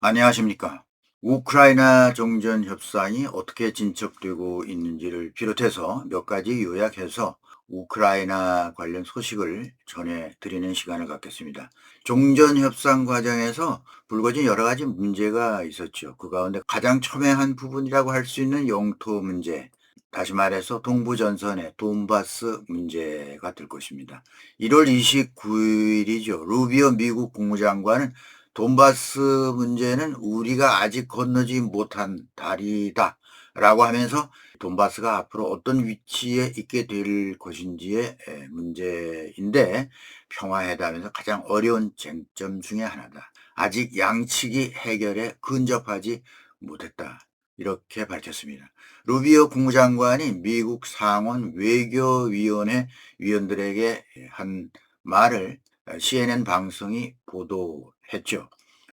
안녕하십니까. 우크라이나 종전 협상이 어떻게 진척되고 있는지를 비롯해서 몇 가지 요약해서 우크라이나 관련 소식을 전해드리는 시간을 갖겠습니다. 종전 협상 과정에서 불거진 여러 가지 문제가 있었죠. 그 가운데 가장 첨예한 부분이라고 할 수 있는 영토 문제, 다시 말해서 동부 전선의 돈바스 문제가 될 것입니다. 1월 29일이죠. 루비오 미국 국무장관은 돈바스 문제는 우리가 아직 건너지 못한 다리다 라고 하면서 돈바스가 앞으로 어떤 위치에 있게 될 것인지의 문제인데, 평화회담에서 가장 어려운 쟁점 중에 하나다. 아직 양측이 해결에 근접하지 못했다. 이렇게 밝혔습니다. 루비오 국무장관이 미국 상원 외교위원회 위원들에게 한 말을 CNN 방송이 보도했죠.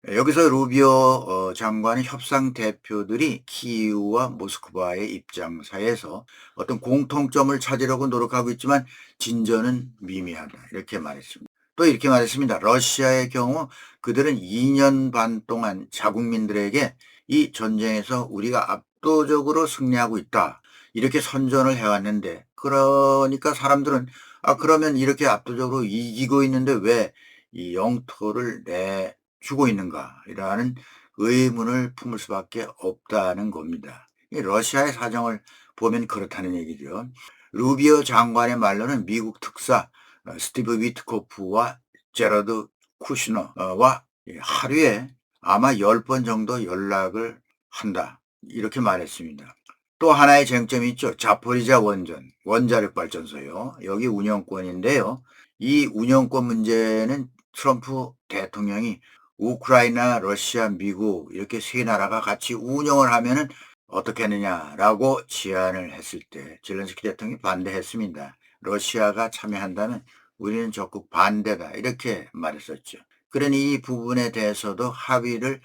여기서 루비오 장관의 협상 대표들이 키이우와 모스크바의 입장사에서 어떤 공통점을 찾으려고 노력하고 있지만 진전은 미미하다. 이렇게 말했습니다. 또 이렇게 말했습니다. 러시아의 경우 그들은 2년 반 동안 자국민들에게 이 전쟁에서 우리가 압도적으로 승리하고 있다. 이렇게 선전을 해왔는데, 그러니까 사람들은 그러면 이렇게 압도적으로 이기고 있는데 왜 이 영토를 내주고 있는가라는 의문을 품을 수밖에 없다는 겁니다. 이 러시아의 사정을 보면 그렇다는 얘기죠. 루비오 장관의 말로는 미국 특사 스티브 위트코프와 제러드 쿠시너와 하루에 아마 10번 정도 연락을 한다. 이렇게 말했습니다. 또 하나의 쟁점이 있죠. 자포리자 원자력 발전소요. 여기 운영권인데요. 이 운영권 문제는 트럼프 대통령이 우크라이나, 러시아, 미국 이렇게 세 나라가 같이 운영을 하면은 어떻게 하느냐라고 제안을 했을 때 젤렌스키 대통령이 반대했습니다. 러시아가 참여한다면 우리는 적극 반대다 이렇게 말했었죠. 그러니 이 부분에 대해서도 합의를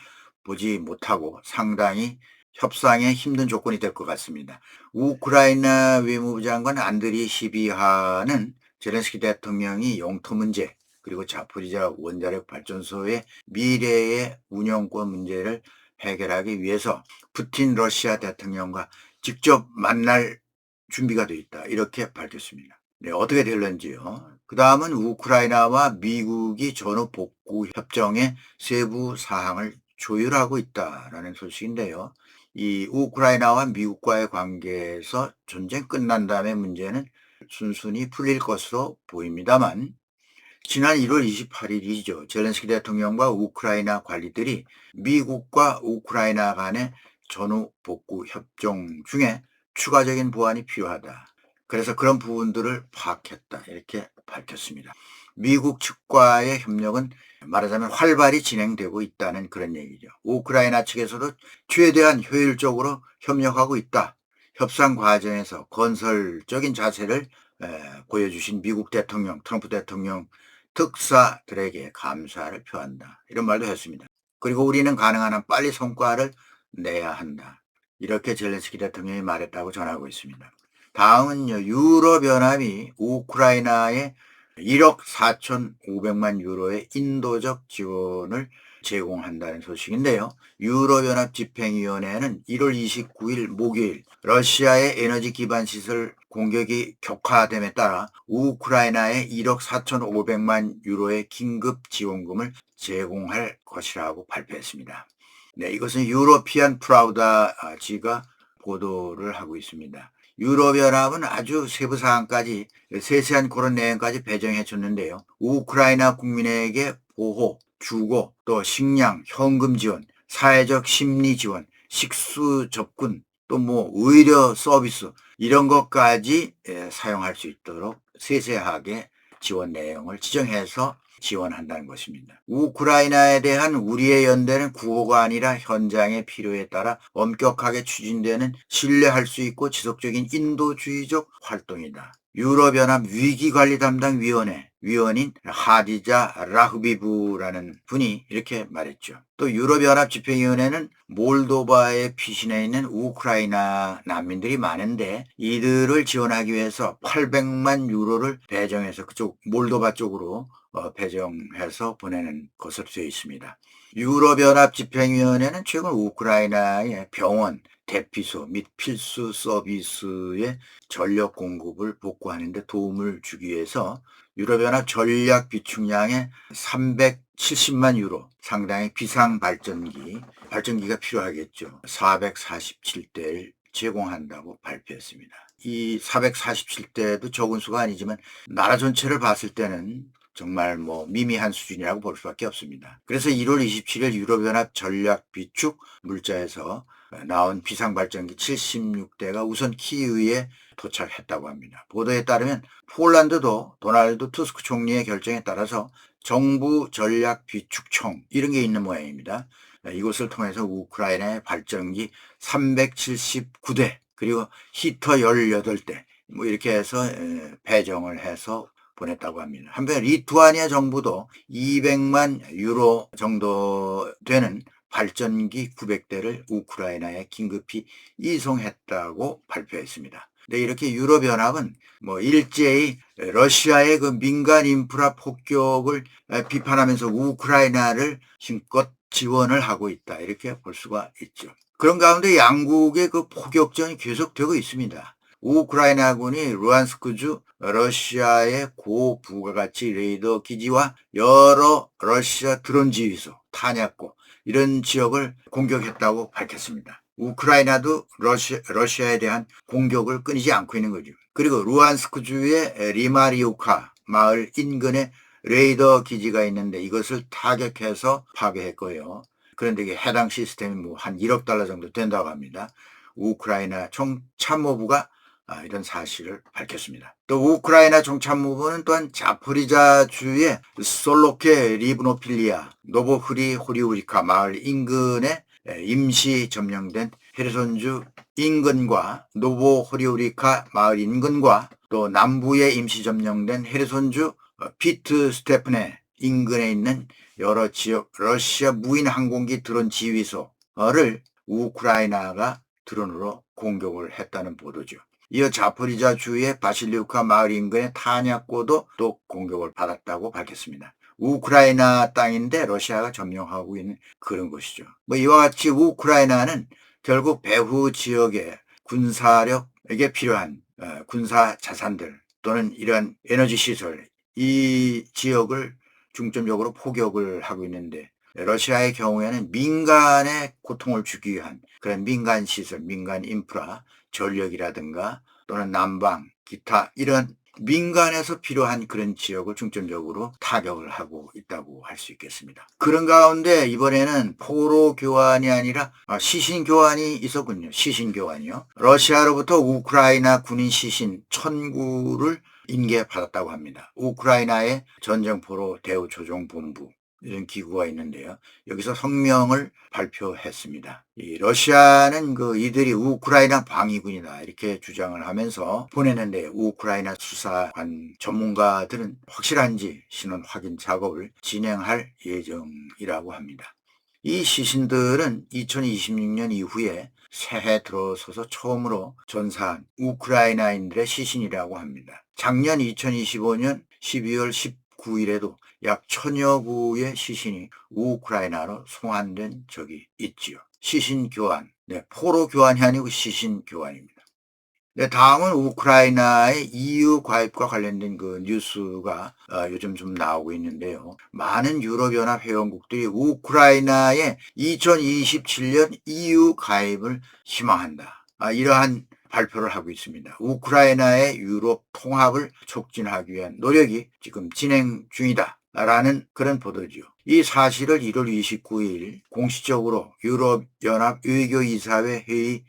보지 못하고 상당히 협상에 힘든 조건이 될 것 같습니다. 우크라이나 외무부 장관 안드리 시비하는 젤렌스키 대통령이 영토 문제 그리고 자포리자 원자력 발전소의 미래의 운영권 문제를 해결하기 위해서 푸틴 러시아 대통령과 직접 만날 준비가 되어 있다. 이렇게 밝혔습니다. 네, 어떻게 될런지요. 그 다음은 우크라이나와 미국이 전후 복구 협정의 세부 사항을 조율하고 있다라는 소식인데요. 이 우크라이나와 미국과의 관계에서 전쟁 끝난 다음에 문제는 순순히 풀릴 것으로 보입니다만, 지난 1월 28일이죠. 젤렌스키 대통령과 우크라이나 관리들이 미국과 우크라이나 간의 전후 복구 협정 중에 추가적인 보완이 필요하다. 그래서 그런 부분들을 파악했다. 이렇게 밝혔습니다. 미국 측과의 협력은 말하자면 활발히 진행되고 있다는 그런 얘기죠. 우크라이나 측에서도 최대한 효율적으로 협력하고 있다. 협상 과정에서 건설적인 자세를 보여주신 미국 대통령, 트럼프 대통령 특사들에게 감사를 표한다. 이런 말도 했습니다. 그리고 우리는 가능한 한 빨리 성과를 내야 한다. 이렇게 젤렌스키 대통령이 말했다고 전하고 있습니다. 다음은요, 유럽연합이 우크라이나에 1억 4,500만 유로의 인도적 지원을 제공한다는 소식인데요. 유럽연합 집행위원회는 1월 29일 목요일 러시아의 에너지 기반 시설 공격이 격화됨에 따라 우크라이나에 1억 4,500만 유로의 긴급 지원금을 제공할 것이라고 발표했습니다. 네, 이것은 유로피안 프라우다지가 보도를 하고 있습니다. 유럽연합은 아주 세부 사항까지 세세한 그런 내용까지 배정해 줬는데요. 우크라이나 국민에게 보호, 주거, 또 식량, 현금 지원, 사회적 심리 지원, 식수 접근, 또 의료 서비스 이런 것까지 사용할 수 있도록 세세하게 지원 내용을 지정해서 지원한다는 것입니다. 우크라이나에 대한 우리의 연대는 구호가 아니라 현장의 필요에 따라 엄격하게 추진되는 신뢰할 수 있고 지속적인 인도주의적 활동이다. 유럽연합 위기관리 담당 위원인 하디자 라흐비부라는 분이 이렇게 말했죠. 또 유럽연합 집행위원회는 몰도바의 피신해 있는 우크라이나 난민들이 많은데 이들을 지원하기 위해서 800만 유로를 배정해서 그쪽 몰도바 쪽으로 배정해서 보내는 것으로 되어 있습니다. 유럽연합 집행위원회는 최근 우크라이나의 병원, 대피소 및 필수 서비스의 전력 공급을 복구하는 데 도움을 주기 위해서 유럽연합 전략 비축량의 370만 유로 상당의 비상 발전기가 필요하겠죠. 447대를 제공한다고 발표했습니다. 이 447대도 적은 수가 아니지만 나라 전체를 봤을 때는 정말 미미한 수준이라고 볼 수밖에 없습니다. 그래서 1월 27일 유럽연합 전략 비축 물자에서 나온 비상발전기 76대가 우선 키이우에 도착했다고 합니다. 보도에 따르면 폴란드도 도널드 투스크 총리의 결정에 따라서 정부 전략 비축청 이런 게 있는 모양입니다. 이곳을 통해서 우크라이나의 발전기 379대 그리고 히터 18대 이렇게 해서 배정을 해서 보냈다고 합니다. 한편 리투아니아 정부도 200만 유로 정도 되는 발전기 900대를 우크라이나에 긴급히 이송했다고 발표했습니다. 근데 이렇게 유럽연합은 일제히 러시아의 그 민간 인프라 폭격을 비판하면서 우크라이나를 힘껏 지원을 하고 있다. 이렇게 볼 수가 있죠. 그런 가운데 양국의 그 포격전이 계속되고 있습니다. 우크라이나군이 루안스크주 러시아의 고부가가치 레이더 기지와 여러 러시아 드론 지휘소, 탄약고 이런 지역을 공격했다고 밝혔습니다. 우크라이나도 러시아에 대한 공격을 끊이지 않고 있는 거죠. 그리고 루안스크주의 리마리우카 마을 인근에 레이더 기지가 있는데 이것을 타격해서 파괴했고요. 그런데 이게 해당 시스템이 한 1억 달러 정도 된다고 합니다. 우크라이나 총참모부가 이런 사실을 밝혔습니다. 또 우크라이나 총참모부는 또한 자포리자주의 솔로케 리브노필리아 노보흐리 호리우리카 마을 인근에 임시 점령된 헤르손주 인근과 노보호리우리카 마을 인근과 또 남부에 임시 점령된 헤르손주 피트 스테프네 인근에 있는 여러 지역 러시아 무인 항공기 드론 지휘소를 우크라이나가 드론으로 공격을 했다는 보도죠. 이어 자포리자 주의 바실리우카 마을 인근의 탄약고도 또 공격을 받았다고 밝혔습니다. 우크라이나 땅인데 러시아가 점령하고 있는 그런 곳이죠. 이와 같이 우크라이나는 결국 배후 지역의 군사력에게 필요한 군사 자산들 또는 이런 에너지 시설, 이 지역을 중점적으로 포격을 하고 있는데 러시아의 경우에는 민간의 고통을 주기 위한 그런 민간 시설, 민간 인프라, 전력이라든가 또는 난방, 기타 이런 민간에서 필요한 그런 지역을 중점적으로 타격을 하고 있다고 할 수 있겠습니다. 그런 가운데 이번에는 포로 교환이 아니라 시신 교환이 있었군요. 시신 교환이요. 러시아로부터 우크라이나 군인 시신 1000구를 인계받았다고 합니다. 우크라이나의 전쟁포로 대우조정본부 이런 기구가 있는데요. 여기서 성명을 발표했습니다. 이 러시아는 이들이 우크라이나 방위군이다 이렇게 주장을 하면서 보냈는데 우크라이나 수사관 전문가들은 확실한지 신원 확인 작업을 진행할 예정이라고 합니다. 이 시신들은 2026년 이후에 새해 들어서서 처음으로 전사한 우크라이나인들의 시신이라고 합니다. 작년 2025년 12월 19일에도 약 1000여 구의 시신이 우크라이나로 송환된 적이 있지요. 시신 교환, 포로 교환이 아니고 시신 교환입니다. 다음은 우크라이나의 EU 가입과 관련된 뉴스가 요즘 좀 나오고 있는데요. 많은 유럽연합 회원국들이 우크라이나의 2027년 EU 가입을 희망한다. 이러한 발표를 하고 있습니다. 우크라이나의 유럽 통합을 촉진하기 위한 노력이 지금 진행 중이다. 라는 그런 보도죠. 이 사실을 1월 29일 공식적으로 유럽연합 외교이사회 회의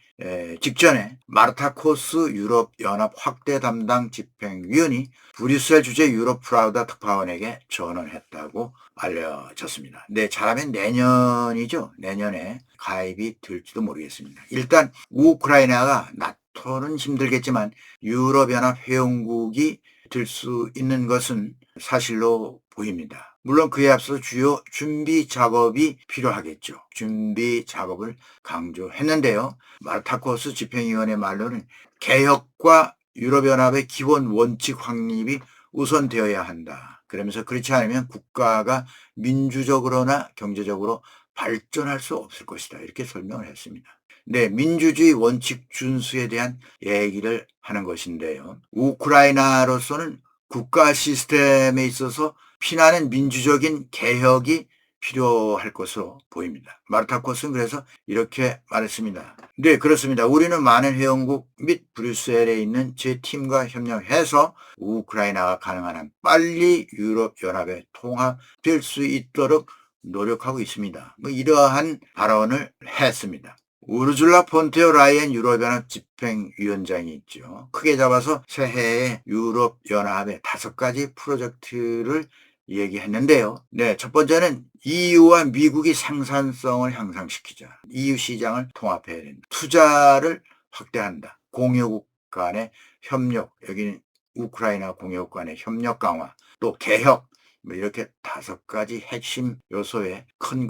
직전에 마르타 코스 유럽연합 확대 담당 집행위원이 브뤼셀 주재 유럽 프라우다 특파원에게 전언했다고 알려졌습니다. 잘하면 내년이죠. 내년에 가입이 될지도 모르겠습니다. 일단 우크라이나가 나토는 힘들겠지만 유럽연합 회원국이 될 수 있는 것은 사실로 보입니다. 물론 그에 앞서 주요 준비 작업이 필요하겠죠. 준비 작업을 강조했는데요. 마르타 코스 집행위원회 말로는 개혁과 유럽연합의 기본 원칙 확립이 우선되어야 한다. 그러면서 그렇지 않으면 국가가 민주적으로나 경제적으로 발전할 수 없을 것이다. 이렇게 설명을 했습니다. 네, 민주주의 원칙 준수에 대한 얘기를 하는 것인데요. 우크라이나로서는 국가 시스템에 있어서 피나는 민주적인 개혁이 필요할 것으로 보입니다. 마르타코스는 그래서 이렇게 말했습니다. 네, 그렇습니다. 우리는 많은 회원국 및 브뤼셀에 있는 제 팀과 협력해서 우크라이나가 가능한 한 빨리 유럽연합에 통합될 수 있도록 노력하고 있습니다. 이러한 발언을 했습니다. 우르줄라 폰테어 라이엔 유럽연합 집행위원장이 있죠. 크게 잡아서 새해에 유럽연합의 5가지 프로젝트를 얘기했는데요. 네, 첫 번째는 EU와 미국이 생산성을 향상시키자. EU 시장을 통합해야 된다. 투자를 확대한다. 공유국 간의 협력, 여기는 우크라이나 공유국 간의 협력 강화, 또 개혁, 이렇게 5가지 핵심 요소의 큰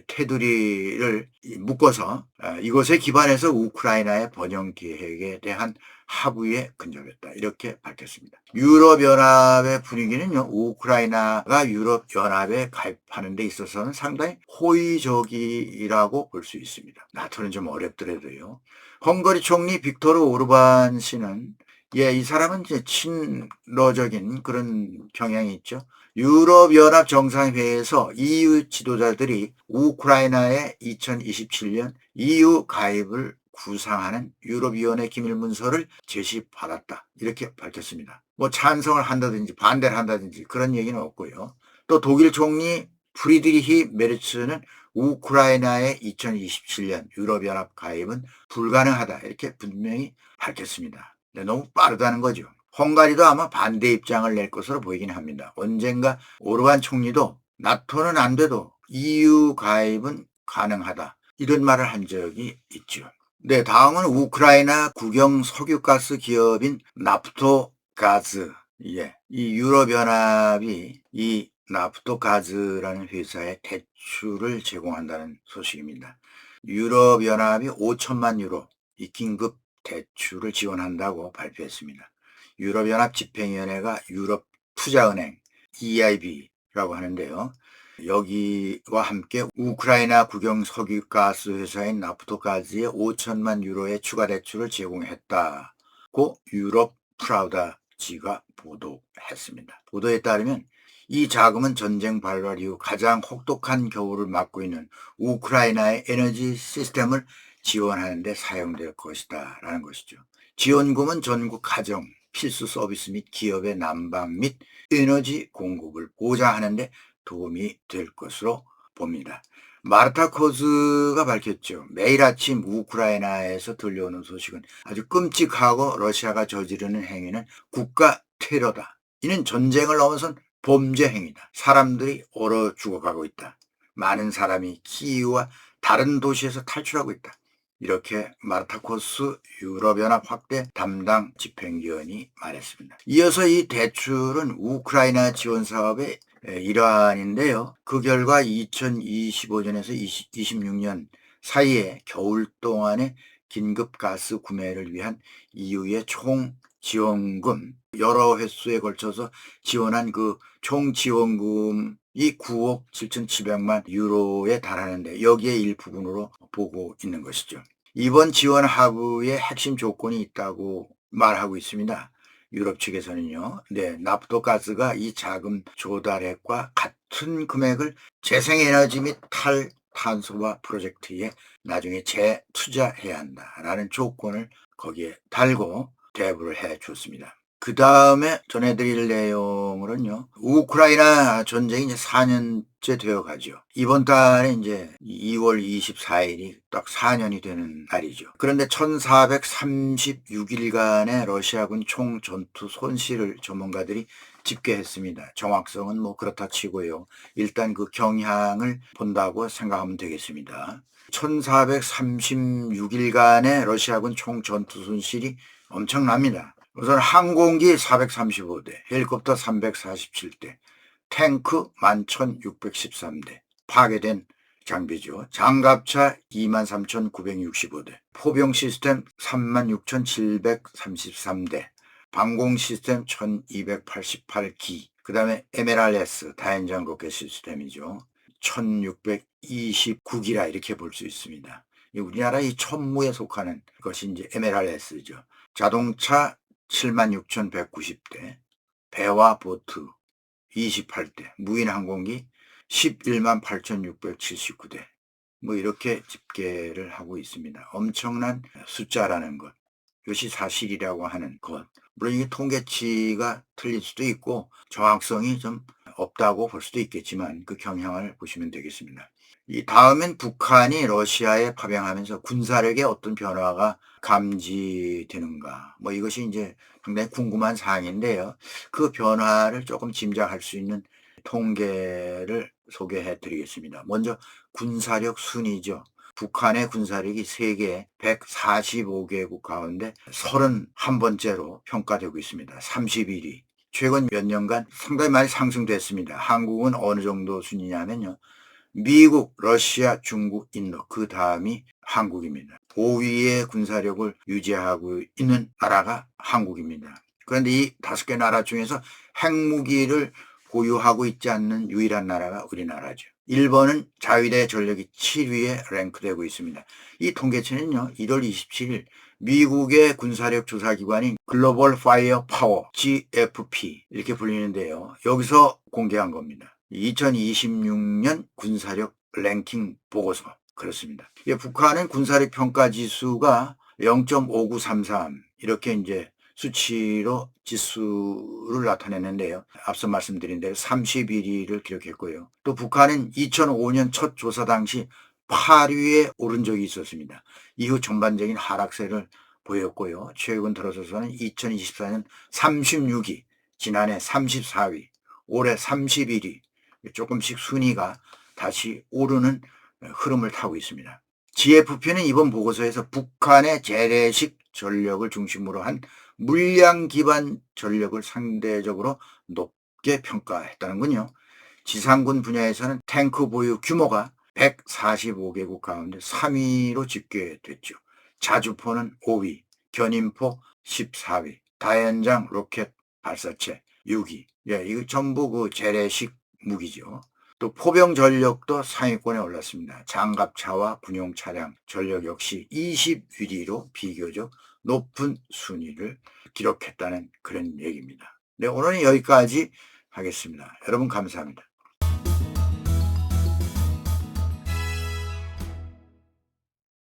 테두리를 묶어서 이것에 기반해서 우크라이나의 번영 계획에 대한 합의에 근접했다. 이렇게 밝혔습니다. 유럽연합의 분위기는요, 우크라이나가 유럽연합에 가입하는 데 있어서는 상당히 호의적이라고 볼 수 있습니다. 나토는 좀 어렵더라도요. 헝가리 총리 빅토르 오르반 씨는 이 사람은 이제 친러적인 그런 경향이 있죠. 유럽연합 정상회의에서 EU 지도자들이 우크라이나의 2027년 EU 가입을 구상하는 유럽위원회 기밀문서를 제시받았다. 이렇게 밝혔습니다. 찬성을 한다든지 반대를 한다든지 그런 얘기는 없고요. 또 독일 총리 프리드리히 메르츠는 우크라이나의 2027년 유럽연합 가입은 불가능하다. 이렇게 분명히 밝혔습니다. 너무 빠르다는 거죠. 헝가리도 아마 반대 입장을 낼 것으로 보이긴 합니다. 언젠가 오르반 총리도 나토는 안 돼도 EU 가입은 가능하다. 이런 말을 한 적이 있죠. 네, 다음은 우크라이나 국영 석유가스 기업인 나프토가즈. 이 유럽연합이 이 나프토가즈라는 회사에 대출을 제공한다는 소식입니다. 유럽연합이 5천만 유로 이 긴급 대출을 지원한다고 발표했습니다. 유럽연합 집행위원회가 유럽투자은행 EIB라고 하는데요. 여기와 함께 우크라이나 국영 석유가스 회사인 나프토가즈에 5천만 유로의 추가 대출을 제공했다고 유럽 프라우다지가 보도했습니다. 보도에 따르면 이 자금은 전쟁 발발 이후 가장 혹독한 겨울을 맞고 있는 우크라이나의 에너지 시스템을 지원하는 데 사용될 것이다 라는 것이죠. 지원금은 전국 가정, 필수 서비스 및 기업의 난방 및 에너지 공급을 보장하는 데 도움이 될 것으로 봅니다. 마르타 코즈가 밝혔죠. 매일 아침 우크라이나에서 들려오는 소식은 아주 끔찍하고 러시아가 저지르는 행위는 국가 테러다. 이는 전쟁을 넘어선 범죄 행위다. 사람들이 얼어 죽어가고 있다. 많은 사람이 키이우와 다른 도시에서 탈출하고 있다. 이렇게 마르타코스 유럽연합 확대 담당 집행위원이 말했습니다. 이어서 이 대출은 우크라이나 지원 사업의 일환인데요. 그 결과 2025년에서 26년 사이에 겨울 동안의 긴급 가스 구매를 위한 EU의 총 지원금, 여러 횟수에 걸쳐서 지원한 그 총 지원금이 9억 7,700만 유로에 달하는데 여기에 일부분으로 보고 있는 것이죠. 이번 지원 합의의 핵심 조건이 있다고 말하고 있습니다. 유럽 측에서는요. 네, 나프토가스가 이 자금 조달액과 같은 금액을 재생에너지 및 탈탄소화 프로젝트에 나중에 재투자해야 한다라는 조건을 거기에 달고 대부를 해 줬습니다. 그 다음에 전해드릴 내용으로는요. 우크라이나 전쟁이 이제 4년째 되어 가죠. 이번 달에 이제 2월 24일이 딱 4년이 되는 날이죠. 그런데 1436일간의 러시아군 총 전투 손실을 전문가들이 집계했습니다. 정확성은 그렇다 치고요. 일단 그 경향을 본다고 생각하면 되겠습니다. 1436일간의 러시아군 총 전투 손실이 엄청납니다. 우선 항공기 435대, 헬리콥터 347대, 탱크 11,613대, 파괴된 장비죠. 장갑차 23,965대, 포병 시스템 36,733대, 방공 시스템 1,288기, 그 다음에 MLRS 다연장 로켓 시스템이죠. 1629기라 이렇게 볼 수 있습니다. 우리나라 이 천무에 속하는 것이 이제 MLRS죠. 자동차 76,190대, 배와 보트 28대, 무인 항공기 118,679대, 뭐 이렇게 집계를 하고 있습니다. 엄청난 숫자라는 것, 이것이 사실이라고 하는 것. 물론 이게 통계치가 틀릴 수도 있고 정확성이 좀 없다고 볼 수도 있겠지만 그 경향을 보시면 되겠습니다. 이 다음엔 북한이 러시아에 파병하면서 군사력의 어떤 변화가 감지되는가, 뭐 이것이 이제 상당히 궁금한 사항인데요. 그 변화를 조금 짐작할 수 있는 통계를 소개해 드리겠습니다. 먼저 군사력 순위죠. 북한의 군사력이 세계 145개국 가운데 31번째로 평가되고 있습니다. 31위. 최근 몇 년간 상당히 많이 상승됐습니다. 한국은 어느 정도 순위냐면요. 미국, 러시아, 중국, 인도, 그 다음이 한국입니다. 5위의 군사력을 유지하고 있는 나라가 한국입니다. 그런데 이 5개 나라 중에서 핵무기를 보유하고 있지 않는 유일한 나라가 우리나라죠. 일본은 자위대 전력이 7위에 랭크되고 있습니다. 이 통계치는요, 1월 27일 미국의 군사력 조사기관인 글로벌 파이어 파워 GFP 이렇게 불리는데요. 여기서 공개한 겁니다. 2026년 군사력 랭킹 보고서. 그렇습니다. 북한은 군사력 평가 지수가 0.5933 이렇게 이제 수치로 지수를 나타내는데요. 앞서 말씀드린 대로 31위를 기록했고요. 또 북한은 2005년 첫 조사 당시 8위에 오른 적이 있었습니다. 이후 전반적인 하락세를 보였고요. 최근 들어서서는 2024년 36위, 지난해 34위, 올해 31위, 조금씩 순위가 다시 오르는 흐름을 타고 있습니다. GFP는 이번 보고서에서 북한의 재래식 전력을 중심으로 한 물량 기반 전력을 상대적으로 높게 평가했다는군요. 지상군 분야에서는 탱크 보유 규모가 145개국 가운데 3위로 집계됐죠. 자주포는 5위, 견인포 14위, 다연장 로켓 발사체 6위. 이거 전부 그 재래식 무기죠. 또 포병 전력도 상위권에 올랐습니다. 장갑차와 군용 차량 전력 역시 20위로 비교적 높은 순위를 기록했다는 그런 얘기입니다. 네, 오늘은 여기까지 하겠습니다. 여러분 감사합니다.